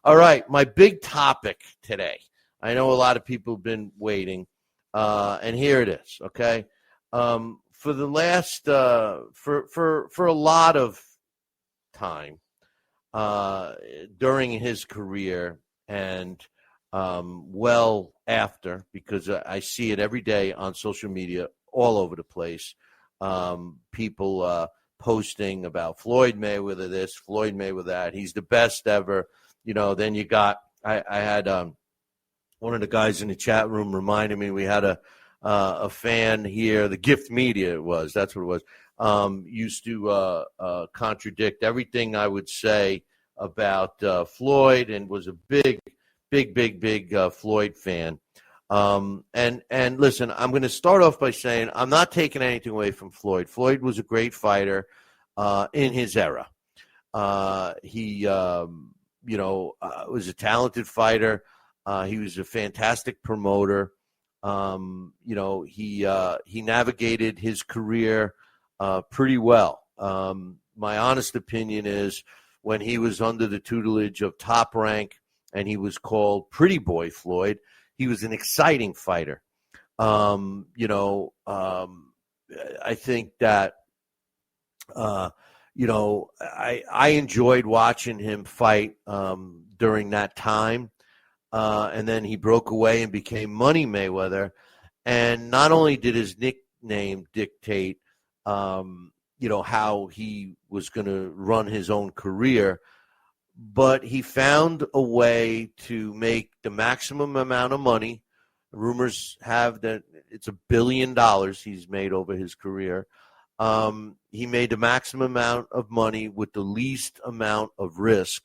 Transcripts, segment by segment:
All right, my big topic today. I know a lot of people have been waiting, and here it is. Okay, for the last for a lot of time during his career and well after, because I see it every day on social media all over the place. People posting about Floyd Mayweather this, Floyd Mayweather that. He's the best ever. Then you got I had one of the guys in the chat room reminded me we had a fan here, the Gift Media that's what it was, used to contradict everything I would say about Floyd and was a big Floyd fan. And listen, I'm going to start off by saying I'm not taking anything away from Floyd. Floyd was a great fighter in his era. He was a talented fighter. He was a fantastic promoter. He navigated his career pretty well. My honest opinion is when he was under the tutelage of Top Rank and he was called Pretty Boy Floyd, he was an exciting fighter. I think that, I enjoyed watching him fight during that time. And then he broke away and became Money Mayweather. And not only did his nickname dictate, how he was going to run his own career, but he found a way to make the maximum amount of money. Rumors have that it's $1 billion he's made over his career. He made the maximum amount of money with the least amount of risk.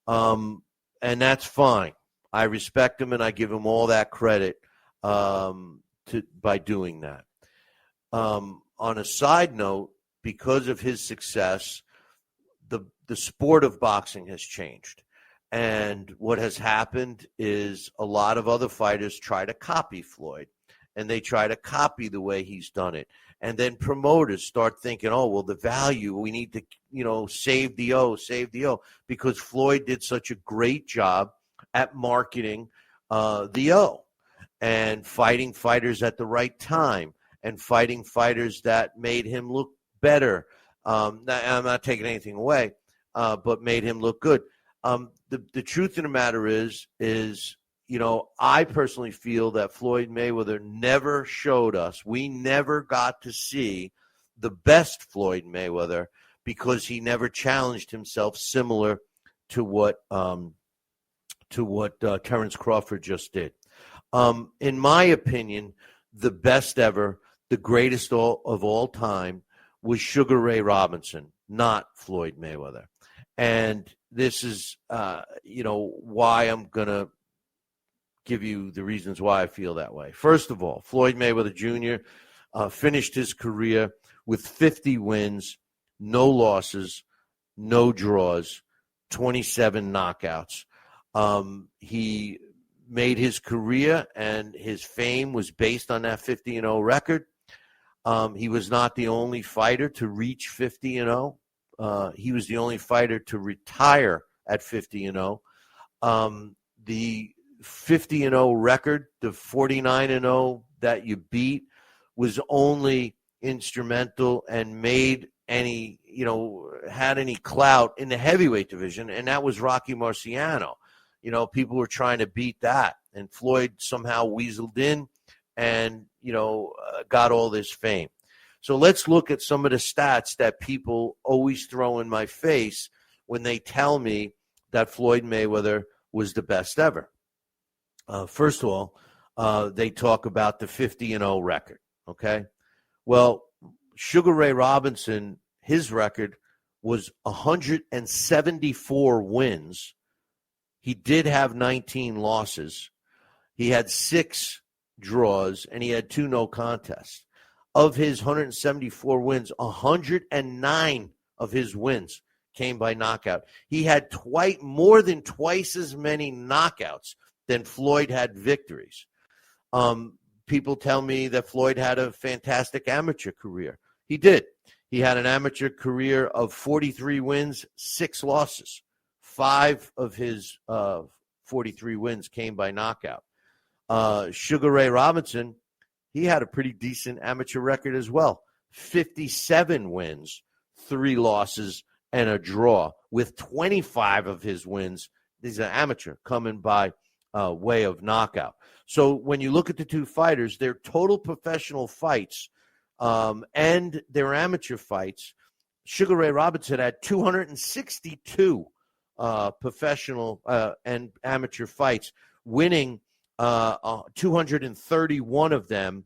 And that's fine. I respect him and I give him all that credit by doing that. On a side note, because of his success, the sport of boxing has changed. And what has happened is a lot of other fighters try to copy Floyd, and they try to copy the way he's done it. And then promoters start thinking, oh, well, the value, we need to, save the O, because Floyd did such a great job at marketing the O and fighting fighters at the right time and fighting fighters that made him look better. I'm not taking anything away, but made him look good. The truth of the matter is, I personally feel that Floyd Mayweather never showed us. We never got to see the best Floyd Mayweather because he never challenged himself similar to what Terrence Crawford just did. In my opinion, the best ever, the greatest of all time was Sugar Ray Robinson, not Floyd Mayweather. And this is, why I'm going to give you the reasons why I feel that way. First of all, Floyd Mayweather Jr. Finished his career with 50 wins, no losses, no draws, 27 knockouts. He made his career and his fame was based on that 50-0 record. He was not the only fighter to reach 50-0. He was the only fighter to retire at 50-0. The 50-0 record, the 49-0 that you beat, was only instrumental and made any, had any clout in the heavyweight division, and that was Rocky Marciano. People were trying to beat that, and Floyd somehow weaseled in and, got all this fame. So let's look at some of the stats that people always throw in my face when they tell me that Floyd Mayweather was the best ever. First of all, they talk about the 50-0 record, okay? Well, Sugar Ray Robinson, his record was 174 wins. He did have 19 losses. He had 6 draws, and he had 2 no contests. Of his 174 wins, 109 of his wins came by knockout. He had more than twice as many knockouts than Floyd had victories. People tell me that Floyd had a fantastic amateur career. He did. He had an amateur career of 43 wins, 6 losses. 5 of his 43 wins came by knockout. Sugar Ray Robinson, he had a pretty decent amateur record as well. 57 wins, 3 losses, and a draw, with 25 of his wins, he's an amateur, coming by way of knockout. So when you look at the two fighters, their total professional fights and their amateur fights, Sugar Ray Robinson had 262 professional and amateur fights, winning 231 of them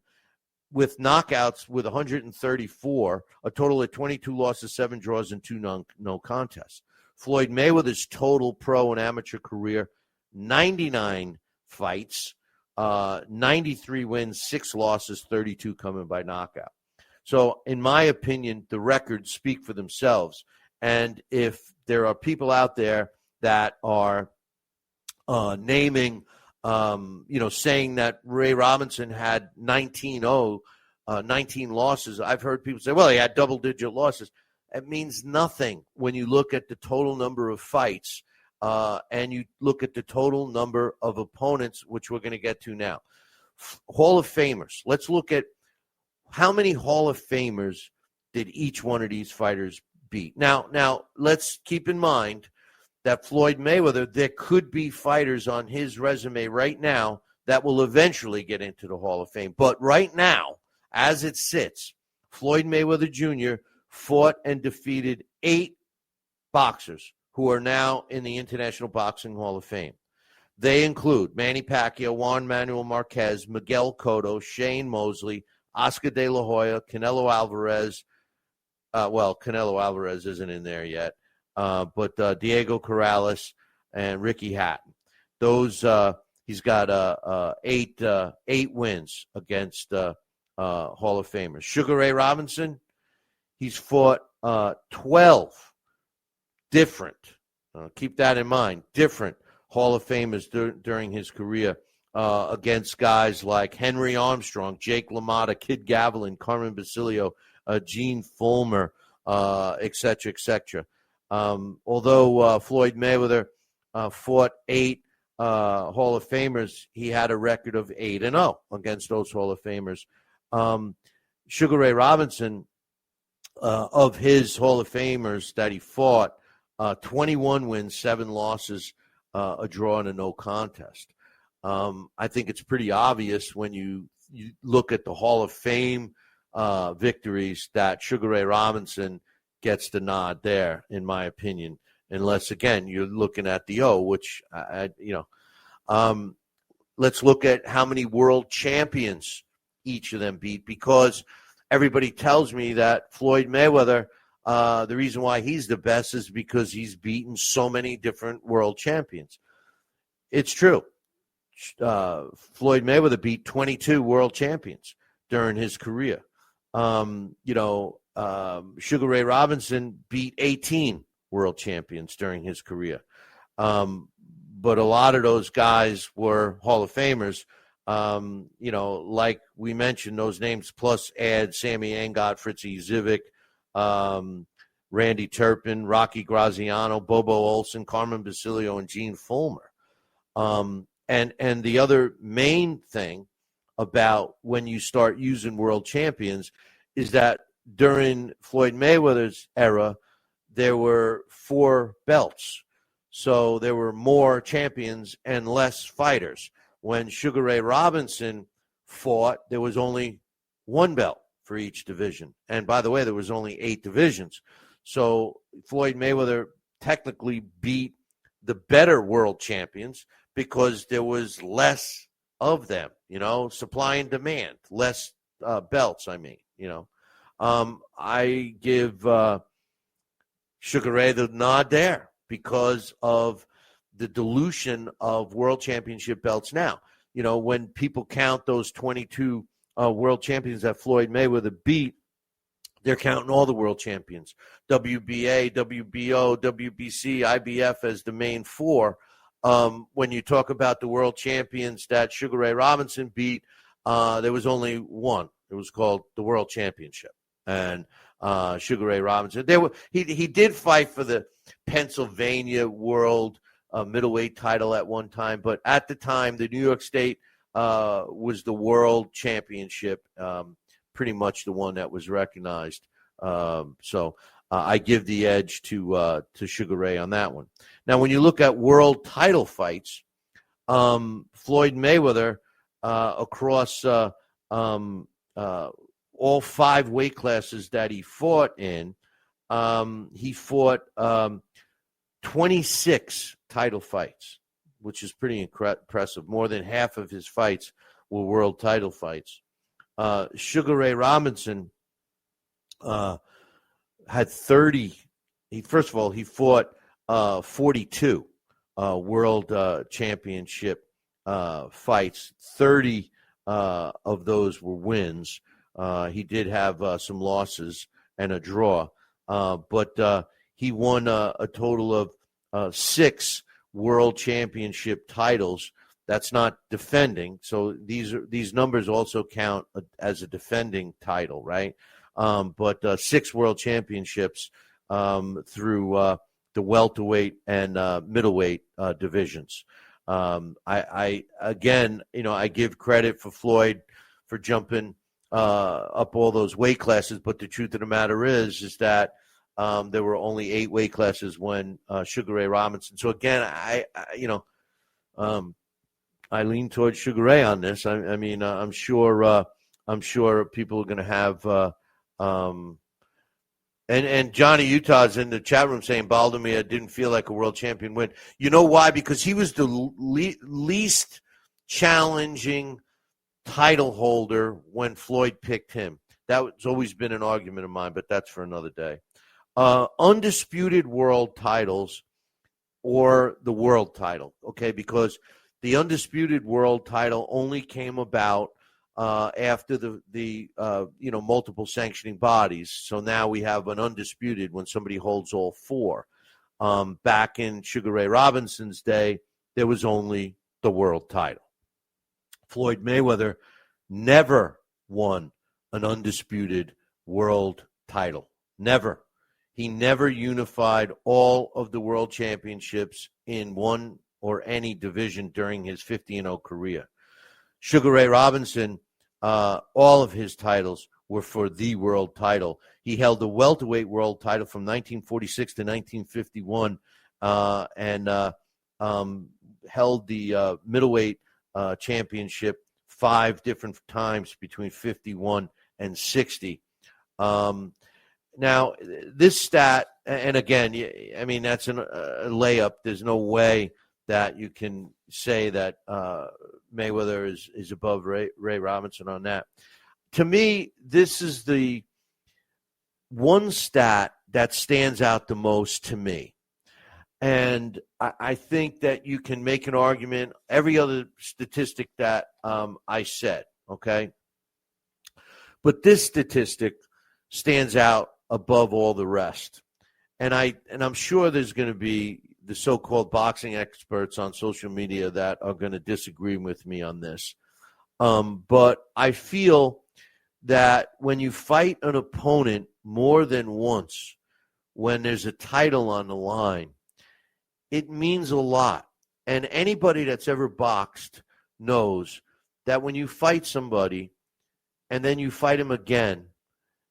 with knockouts with 134, a total of 22 losses, 7 draws, and 2 no contests. Floyd Mayweather's total pro and amateur career, 99 fights, 93 wins, 6 losses, 32 coming by knockout. So, in my opinion, the records speak for themselves. And if there are people out there that are naming, saying that Ray Robinson had 19 losses, I've heard people say, well, he had double-digit losses. It means nothing when you look at the total number of fights and you look at the total number of opponents, which we're going to get to now. Hall of Famers. Let's look at how many Hall of Famers did each one of these fighters beat. Now let's keep in mind that Floyd Mayweather, there could be fighters on his resume right now that will eventually get into the Hall of Fame. But right now, as it sits, Floyd Mayweather Jr. fought and defeated 8 boxers who are now in the International Boxing Hall of Fame. They include Manny Pacquiao, Juan Manuel Marquez, Miguel Cotto, Shane Mosley, Oscar De La Hoya, Canelo Alvarez. Canelo Alvarez isn't in there yet, but Diego Corrales and Ricky Hatton. Those he's got 8 wins against Hall of Famers. Sugar Ray Robinson, he's fought 12 different, keep that in mind, different Hall of Famers during his career against guys like Henry Armstrong, Jake LaMotta, Kid Gavilan, Carmen Basilio, Gene Fulmer, et cetera, et cetera. Although Floyd Mayweather fought 8 Hall of Famers, he had a record of 8-0 against those Hall of Famers. Sugar Ray Robinson, of his Hall of Famers that he fought, 21 wins, 7 losses, a draw, and a no contest. I think it's pretty obvious when you look at the Hall of Fame victories that Sugar Ray Robinson gets the nod there, in my opinion, unless, again, you're looking at the which, let's look at how many world champions each of them beat, because everybody tells me that Floyd Mayweather, the reason why he's the best is because he's beaten so many different world champions. It's true. Floyd Mayweather beat 22 world champions during his career. Sugar Ray Robinson beat 18 world champions during his career. But a lot of those guys were Hall of Famers. Like we mentioned, those names, plus add Sammy Angot, Fritzy Zivic, Randy Turpin, Rocky Graziano, Bobo Olson, Carmen Basilio, and Gene Fulmer. And the other main thing about when you start using world champions is that during Floyd Mayweather's era, there were 4 belts. So there were more champions and less fighters. When Sugar Ray Robinson fought, there was only 1 belt for each division. And by the way, there was only 8 divisions. So Floyd Mayweather technically beat the better world champions because there was less of them, supply and demand, less belts, I give Sugar Ray the nod there because of the dilution of world championship belts now. When people count those 22 world champions that Floyd Mayweather beat, they're counting all the world champions, WBA, WBO, WBC, IBF as the main 4. When you talk about the world champions that Sugar Ray Robinson beat, there was only one. It was called the World Championship. And Sugar Ray Robinson. He did fight for the Pennsylvania World middleweight title at one time, but at the time, the New York State was the world championship, pretty much the one that was recognized. So I give the edge to Sugar Ray on that one. Now, when you look at world title fights, Floyd Mayweather across all 5 weight classes that he fought in, he fought 26 title fights, which is pretty impressive. More than half of his fights were world title fights. Sugar Ray Robinson had 30. First of all, he fought 42 world championship fights. 30 of those were wins. He did have some losses and a draw, but he won a total of 6 world championship titles. That's not defending, so these numbers also count as a defending title, right? But 6 world championships through the welterweight and middleweight divisions. I again, I give credit for Floyd for jumping up all those weight classes, but the truth of the matter is that there were only 8 weight classes when Sugar Ray Robinson. So again, I lean towards Sugar Ray on this. I mean, I'm sure people are going to have. And Johnny Utah's in the chat room saying Baldomir didn't feel like a world champion win. You know why? Because he was the least challenging title holder when Floyd picked him. That's always been an argument of mine, but that's for another day. Undisputed world titles or the world title, okay? Because the undisputed world title only came about after the multiple sanctioning bodies. So now we have an undisputed when somebody holds all 4. Back in Sugar Ray Robinson's day, there was only the world title. Floyd Mayweather never won an undisputed world title. Never. He never unified all of the world championships in one or any division during his 50-0 career. Sugar Ray Robinson, all of his titles were for the world title. He held the welterweight world title from 1946 to 1951 and held the middleweight championship 5 different times between 51 and 60. Now, this stat, and again, I mean, that's a layup. There's no way that you can say that Mayweather is above Ray Robinson on that. To me, this is the one stat that stands out the most to me. And I think that you can make an argument, every other statistic that I said, okay? But this statistic stands out above all the rest. And I'm sure there's going to be the so-called boxing experts on social media that are going to disagree with me on this. But I feel that when you fight an opponent more than once, when there's a title on the line, it means a lot. And anybody that's ever boxed knows that when you fight somebody and then you fight him again,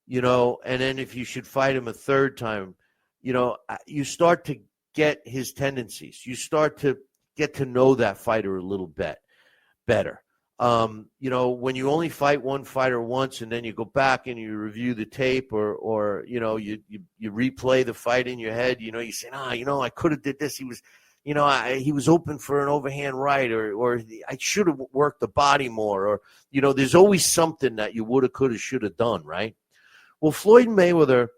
and then if you should fight him a third time, you start to get his tendencies. You start to get to know that fighter a little bit better. When you only fight one fighter once and then you go back and you review the tape or you replay the fight in your head, you say, I could have did this. He was, he was open for an overhand right or I should have worked the body more or, there's always something that you would have, could have, should have done, right? Well, Floyd Mayweather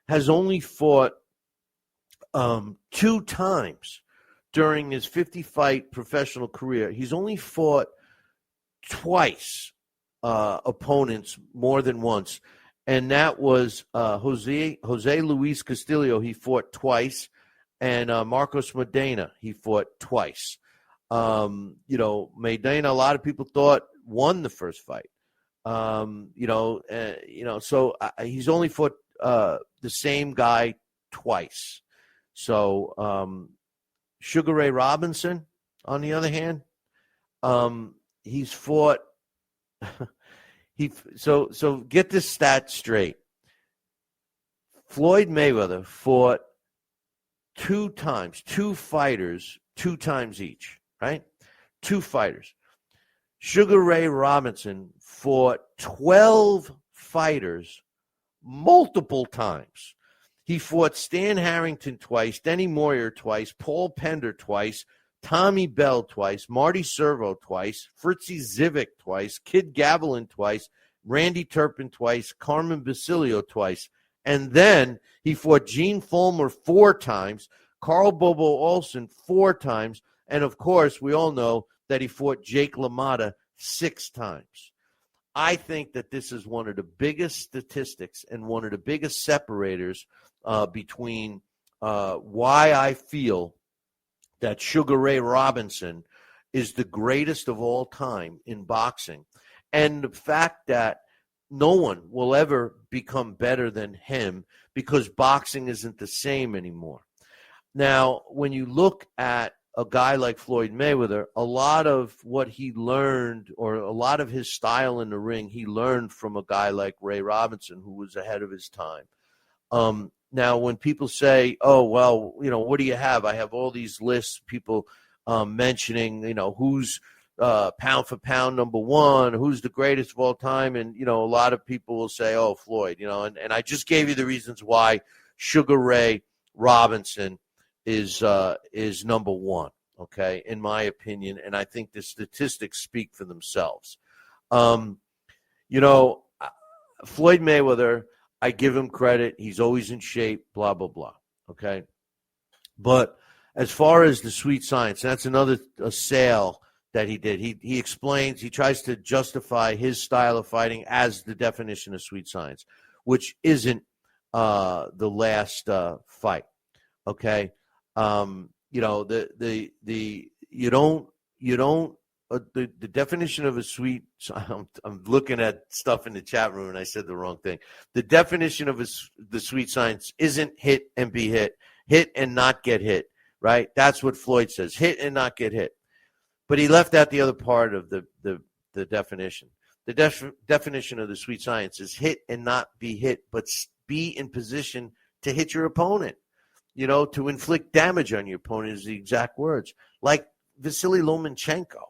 has only fought 2 times during his 50-fight professional career. He's only fought twice opponents more than once, and that was Jose Luis Castillo. He fought twice, and Marcos Medina. He fought twice. Medina, a lot of people thought won the first fight. So he's only fought the same guy twice. So Sugar Ray Robinson, on the other hand, he's fought. So get this stat straight. Floyd Mayweather fought two fighters, 2 times each, right? 2 fighters. Sugar Ray Robinson fought 12 fighters multiple times. He fought Stan Harrington twice, Denny Moyer twice, Paul Pender twice, Tommy Bell twice, Marty Servo twice, Fritzy Zivik twice, Kid Gavilan twice, Randy Turpin twice, Carmen Basilio twice. And then he fought Gene Fulmer 4 times, Carl Bobo Olsen 4 times, and of course, we all know that he fought Jake LaMotta 6 times. I think that this is one of the biggest statistics and one of the biggest separators between why I feel that Sugar Ray Robinson is the greatest of all time in boxing, and the fact that no one will ever become better than him because boxing isn't the same anymore. Now, when you look at a guy like Floyd Mayweather, a lot of what he learned, or a lot of his style in the ring, he learned from a guy like Ray Robinson, who was ahead of his time. Now, when people say, oh, well, what do you have? I have all these lists, people mentioning, who's pound for pound number 1, who's the greatest of all time. And, a lot of people will say, oh, Floyd, and I just gave you the reasons why Sugar Ray Robinson is number 1, okay, in my opinion. And I think the statistics speak for themselves. Floyd Mayweather, I give him credit. He's always in shape, blah, blah, blah, okay? But as far as the sweet science, that's another sale that he did. He explains, he tries to justify his style of fighting as the definition of sweet science, which isn't the last fight, okay? The definition of a sweet. I'm looking at stuff in the chat room and I said the wrong thing. The definition of the sweet science isn't hit and be hit and not get hit, right? That's what Floyd says, hit and not get hit. But he left out the other part of the definition. The definition of the sweet science is hit and not be hit, but be in position to hit your opponent. To inflict damage on your opponent is the exact words. Like Vasily Lomachenko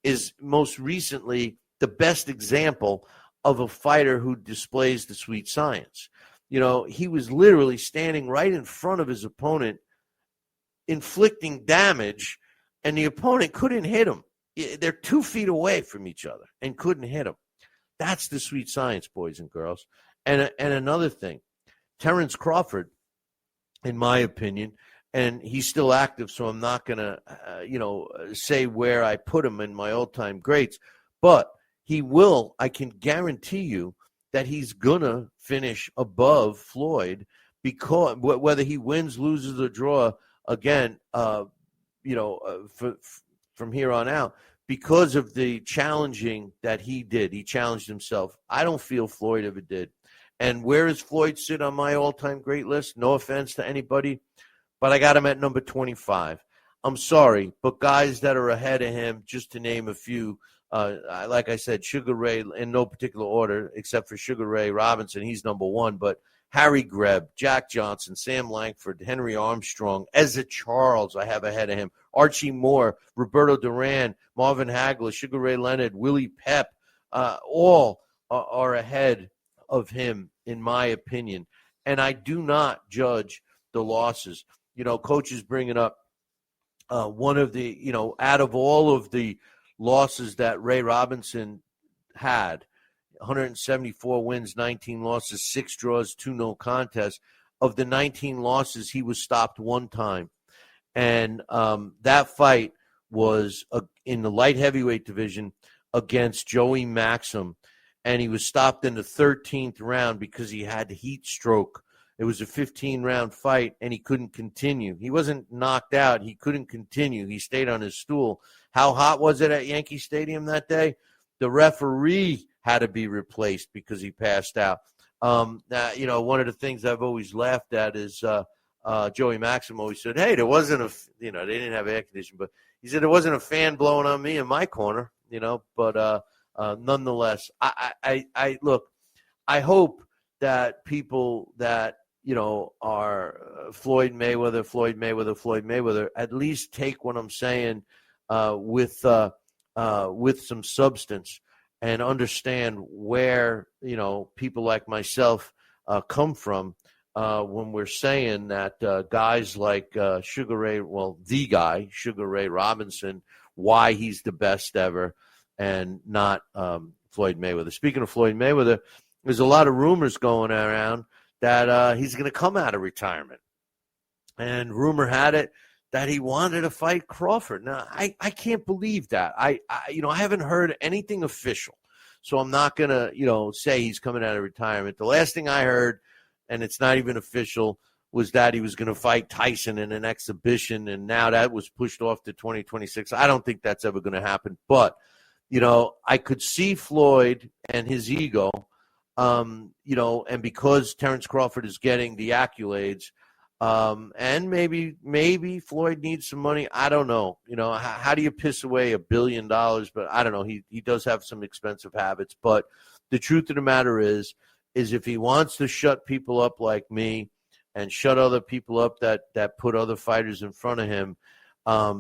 is most recently the best example of a fighter who displays the sweet science. He was literally standing right in front of his opponent, inflicting damage, and the opponent couldn't hit him. They're 2 feet away from each other and couldn't hit him. That's the sweet science, boys and girls. And another thing, Terrence Crawford, in my opinion, and he's still active, so I'm not going to, say where I put him in my all-time greats, but he will, I can guarantee you that he's going to finish above Floyd, because whether he wins, loses, or draw, again, from here on out, because of the challenging that he did. He challenged himself. I don't feel Floyd ever did. And where does Floyd sit on my all-time great list? No offense to anybody, but I got him at number 25. I'm sorry, but guys that are ahead of him, just to name a few, like I said, Sugar Ray, in no particular order, except for Sugar Ray Robinson, he's number 1, but Harry Greb, Jack Johnson, Sam Langford, Henry Armstrong, Ezra Charles I have ahead of him, Archie Moore, Roberto Duran, Marvin Hagler, Sugar Ray Leonard, Willie Pep, all are ahead of him, in my opinion. And I do not judge the losses. Coach is bringing up one of the, out of all of the losses that Ray Robinson had, 174 wins, 19 losses, 6 draws, 2 no contests. Of the 19 losses, he was stopped 1 time. And that fight was in the light heavyweight division against Joey Maxim. And he was stopped in the 13th round because he had heat stroke. It was a 15-round fight, and he couldn't continue. He wasn't knocked out. He couldn't continue. He stayed on his stool. How hot was it at Yankee Stadium that day? The referee had to be replaced because he passed out. One of the things I've always laughed at is Joey Maxim always said, "Hey, there wasn't they didn't have air conditioning, but he said there wasn't a fan blowing on me in my corner, But nonetheless, I look. I hope that people that are Floyd Mayweather, at least take what I'm saying with some substance and understand where people like myself come from when we're saying that guys like Sugar Ray Robinson, why he's the best ever, and not Floyd Mayweather. Speaking of Floyd Mayweather, there's a lot of rumors going around that he's going to come out of retirement. And rumor had it that he wanted to fight Crawford. Now, I can't believe that. I haven't heard anything official. So I'm not going to, say he's coming out of retirement. The last thing I heard, and it's not even official, was that he was going to fight Tyson in an exhibition, and now that was pushed off to 2026. I don't think that's ever going to happen. But, I could see Floyd and his ego, and because Terrence Crawford is getting the accolades, and maybe Floyd needs some money. I don't know. How do you piss away $1 billion? But I don't know. He does have some expensive habits. But the truth of the matter is if he wants to shut people up like me and shut other people up that put other fighters in front of him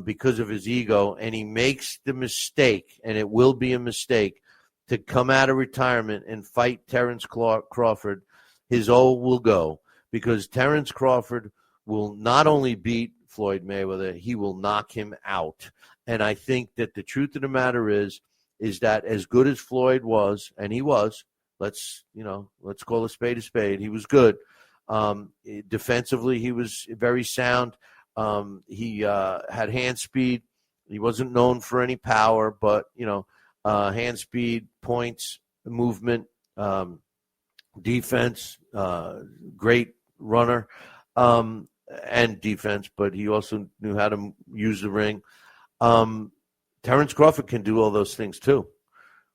because of his ego, and he makes the mistake, and it will be a mistake, to come out of retirement and fight Terrence Crawford, his all will go, because Terrence Crawford will not only beat Floyd Mayweather, he will knock him out. And I think that the truth of the matter is that as good as Floyd was, and he was, let's call a spade, he was good. Defensively, he was very sound. He had hand speed. He wasn't known for any power, but, hand speed, points, movement, defense, great runner, and defense, but he also knew how to use the ring. Terrence Crawford can do all those things too.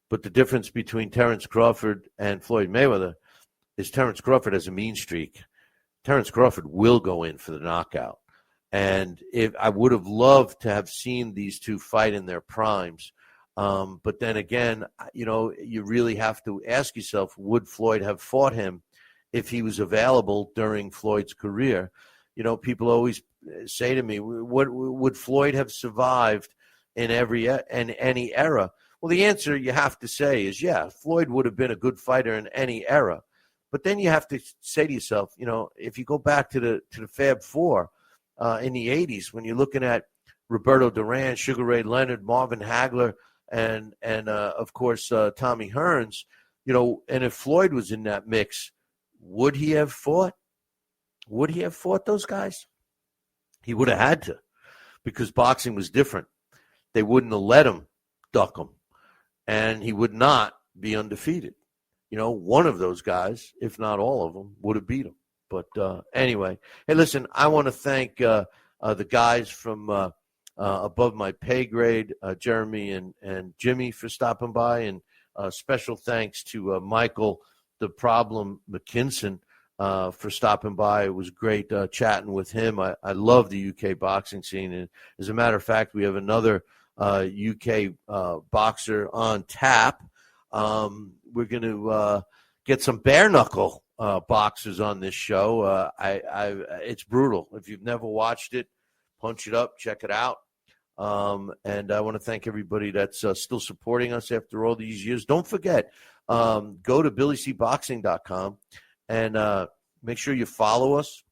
But the difference between Terrence Crawford and Floyd Mayweather is Terrence Crawford has a mean streak. Terrence Crawford will go in for the knockout. And if I would have loved to have seen these two fight in their primes. But then again, you really have to ask yourself, would Floyd have fought him if he was available during Floyd's career? People always say to me, would Floyd have survived in any era? Well, the answer you have to say is, yeah, Floyd would have been a good fighter in any era. But then you have to say to yourself, if you go back to the Fab Four in the 80s, when you're looking at Roberto Duran, Sugar Ray Leonard, Marvin Hagler, and of course, Tommy Hearns, and if Floyd was in that mix, would he have fought? Would he have fought those guys? He would have had to, because boxing was different. They wouldn't have let him duck him, and he would not be undefeated. One of those guys, if not all of them, would have beat him. But anyway, hey, listen, I want to thank the guys from above my pay grade, Jeremy and Jimmy, for stopping by, and special thanks to Michael the Problem McKinson for stopping by. It was great chatting with him. I love the UK boxing scene, and as a matter of fact, we have another UK boxer on tap. We're going to get some bare knuckle boxers on this show. It's brutal. If you've never watched it, punch it up, check it out. And I want to thank everybody that's still supporting us after all these years. Don't forget, go to BillyCBoxing.com and make sure you follow us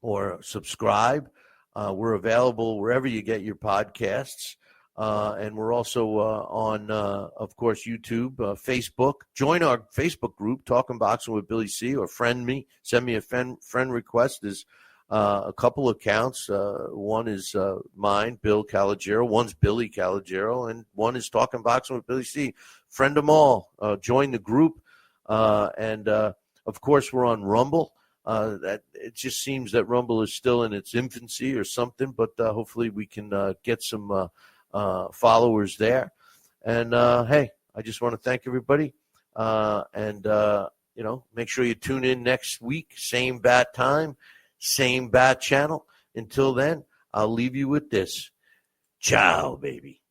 or subscribe. We're available wherever you get your podcasts. And we're also on, of course, YouTube, Facebook. Join our Facebook group, Talking Boxing with Billy C, or friend me. Send me a friend request. There's a couple accounts. One is mine, Bill Calogero. One's Billy Calogero. And one is Talking Boxing with Billy C. Friend them all. Join the group. And, of course, we're on Rumble. That it just seems that Rumble is still in its infancy or something, but hopefully we can get some followers there. And hey, I just want to thank everybody. And make sure you tune in next week. Same bat time, same bat channel. Until then, I'll leave you with this. Ciao, baby.